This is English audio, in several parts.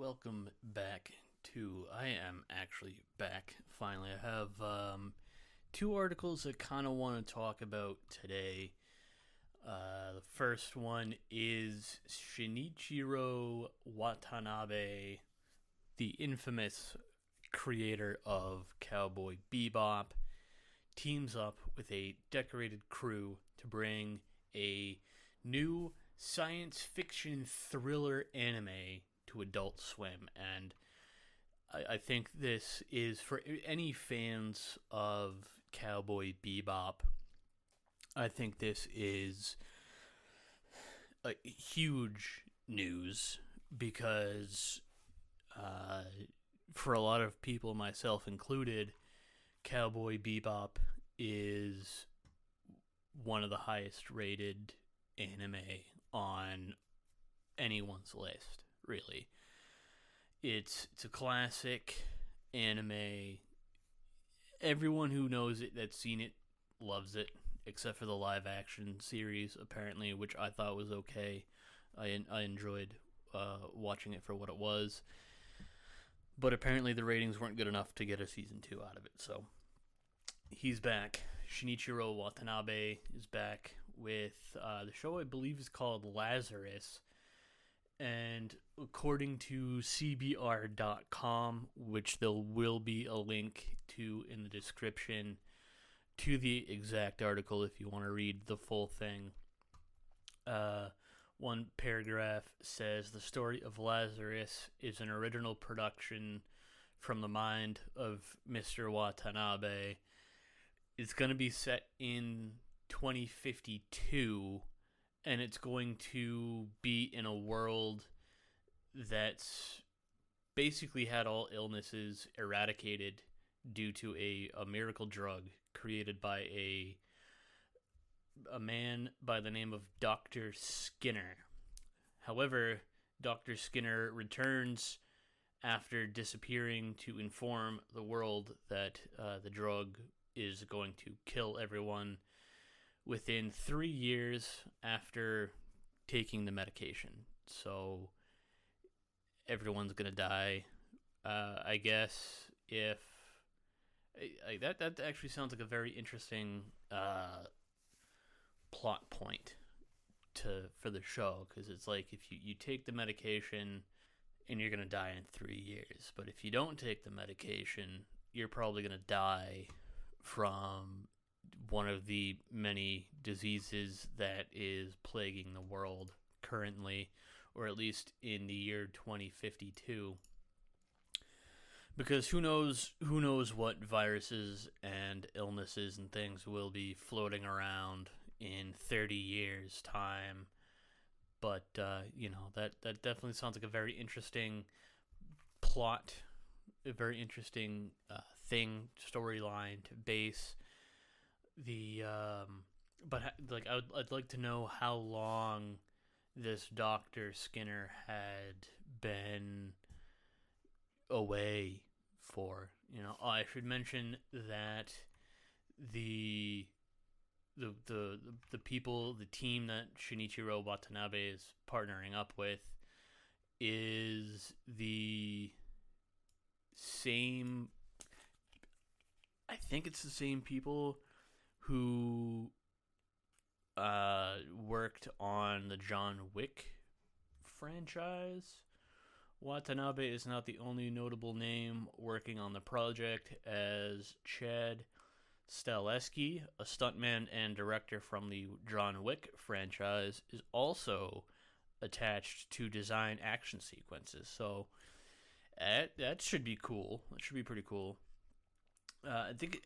welcome back to. I am actually back finally. I have two articles I kind of want to talk about today. The first one is Shinichiro Watanabe, the infamous creator of Cowboy Bebop, teams up with a decorated crew to bring a new science fiction thriller anime to Adult Swim. And I think this is for any fans of Cowboy Bebop. I think this is a huge news because for a lot of people, myself included, Cowboy Bebop is one of the highest rated anime on anyone's list, really. It's a classic anime. Everyone who knows it, that's seen it, loves it, except for the live action series, apparently, which I thought was okay. I enjoyed watching it for what it was. But apparently the ratings weren't good enough to get a season 2 out of it, so he's back. Shinichiro Watanabe is back with the show I believe is called Lazarus. And according to CBR.com, which there will be a link to in the description to the exact article if you want to read the full thing, one paragraph says, the story of Lazarus is an original production from the mind of Mr. Watanabe. It's going to be set in 2052, and it's going to be in a world that's basically had all illnesses eradicated due to a miracle drug created by a man by the name of Dr. Skinner. However, Dr. Skinner returns after disappearing to inform the world that the drug is going to kill everyone within 3 years after taking the medication. So everyone's gonna die. I guess if that actually sounds like a very interesting plot point for the show, because it's like if you take the medication and you're gonna die in 3 years, but if you don't take the medication, you're probably gonna die from one of the many diseases that is plaguing the world currently, or at least in the year 2052. Because who knows what viruses and illnesses and things will be floating around in 30 years' time. But, that definitely sounds like a very interesting plot, a very interesting storyline to base the I'd like to know how long this Dr. Skinner had been away for. I should mention that the people, the team that Shinichiro Watanabe is partnering up with is the same. I think it's the same people who worked on the John Wick franchise. Watanabe is not the only notable name working on the project, as Chad Stahelski, a stuntman and director from the John Wick franchise, is also attached to design action sequences. So that should be cool. That should be pretty cool. I think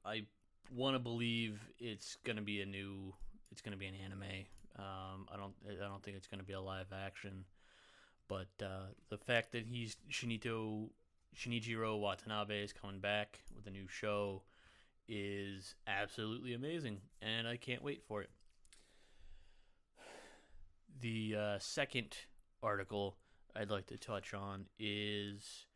I want to believe it's gonna be an anime. I don't think it's gonna be a live action. But the fact that Shinichiro Watanabe is coming back with a new show is absolutely amazing, and I can't wait for it. The second article I'd like to touch on is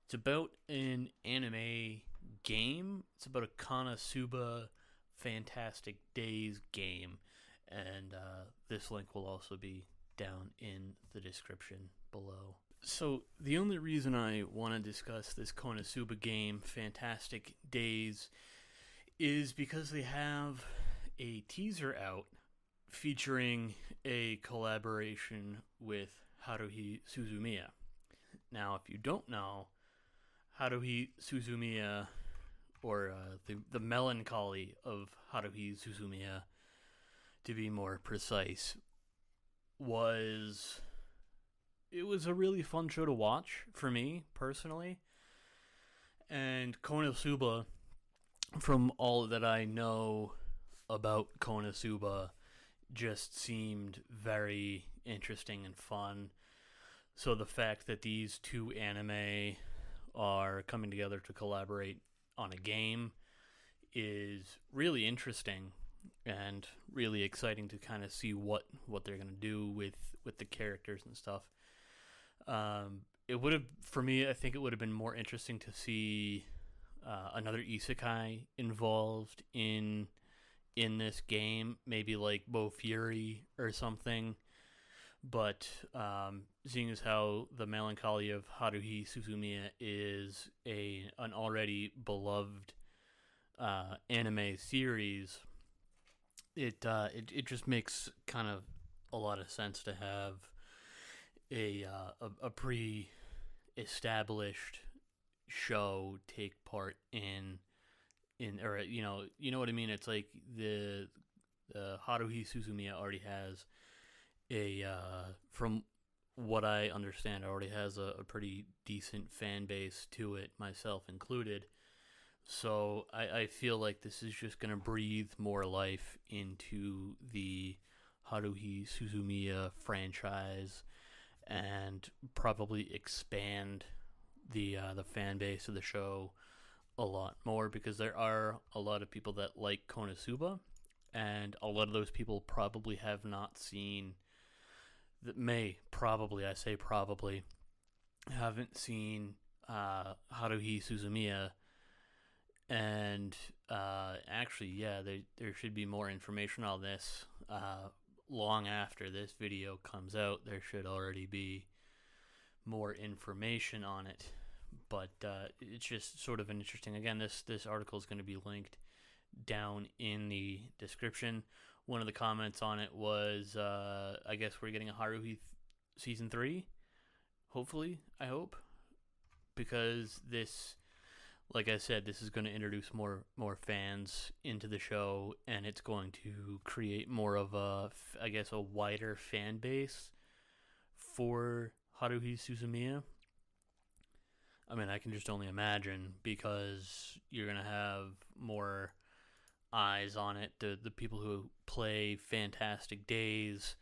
it's about an anime game. It's about a conosuaba Fantastic Days game, and this link will also be down in the description below. So the only reason I want to discuss this Konosuba game, Fantastic Days, is because they have a teaser out featuring a collaboration with Haruhi Suzumia. Now, if you don't know, Haruhi Suzumia, or the melancholy of Haruhi Suzumia, to be more precise, was it was a really fun show to watch for me personally. And Konosuba, from all that I know about Konosuba, just seemed very interesting and fun. So the fact that these two anime are coming together to collaborate on a game is really interesting and really exciting to kind of see what they're going to do with the characters and stuff. It would have, for me, I think it would have been more interesting to see another isekai involved in this game, maybe like Bo Fury or something. But seeing as how the melancholy of Haruhi Suzumiya is an already beloved anime series, it just makes kind of a lot of sense to have a pre-established show take part in or you know what I mean. It's like the Haruhi Suzumiya already has from what I understand, already has a pretty decent fan base to it, myself included. So I feel like this is just going to breathe more life into the Haruhi Suzumiya franchise and probably expand the fan base of the show a lot more, because there are a lot of people that like Konosuba, and a lot of those people probably have not seen that may probably, I say probably, haven't seen Haruhi Suzumiya. And actually, yeah, there should be more information on this. Long after this video comes out, there should already be more information on it. But it's just sort of an interesting. Again, this article is going to be linked down in the description. One of the comments on it was, I guess we're getting a Haruhi season 3. Hopefully, I hope, because this, like I said, this is going to introduce more fans into the show, and it's going to create more of I guess, a wider fan base for Haruhi Suzumiya. I mean, I can just only imagine, because you're going to have more eyes on it. The people who play Fantastic Days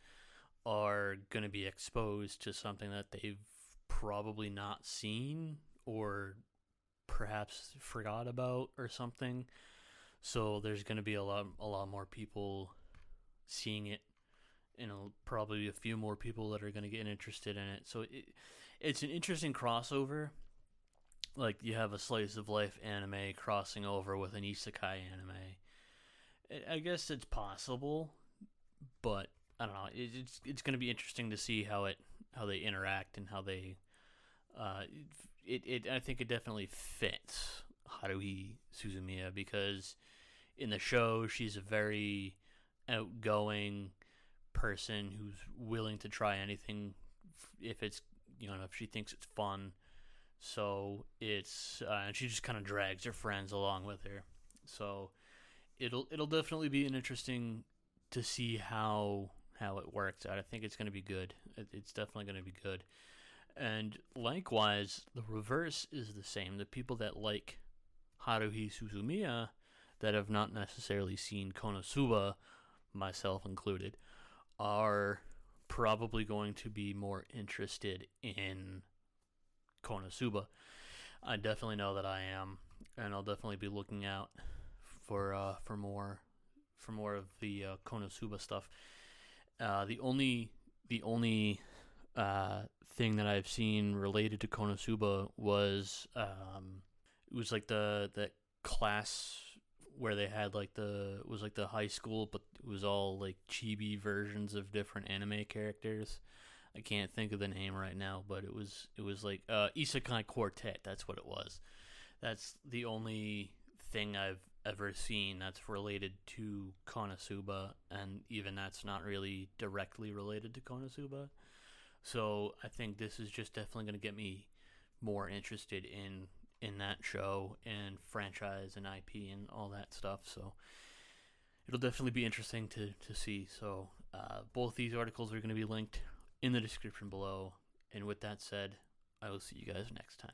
are going to be exposed to something that they've probably not seen or perhaps forgot about or something. So there's going to be a lot more people seeing it, and probably a few more people that are going to get interested in it. So it's an interesting crossover. Like, you have a slice of life anime crossing over with an isekai anime. I guess it's possible, but I don't know. It's going to be interesting to see how they interact and how they. I think it definitely fits Haruhi Suzumiya, because in the show she's a very outgoing person who's willing to try anything if it's, if she thinks it's fun. So it's and she just kind of drags her friends along with her. So it'll definitely be an interesting to see how it works out. I think it's going to be good. It's definitely going to be good. And likewise, the reverse is the same. The people that like Haruhi Suzumiya that have not necessarily seen Konosuba, myself included, are probably going to be more interested in Konosuba. I definitely know that I am, and I'll definitely be looking out for more of the Konosuba stuff. The only thing that I've seen related to Konosuba was it was like the class where they had like it was like the high school, but it was all like chibi versions of different anime characters. I can't think of the name right now, but it was like Isekai Quartet. That's what it was. That's the only thing I've ever seen that's related to Konosuba, and even that's not really directly related to Konosuba. So I think this is just definitely going to get me more interested in that show and franchise and IP and all that stuff. So it'll definitely be interesting to see. So both these articles are going to be linked in the description below. And with that said, I will see you guys next time.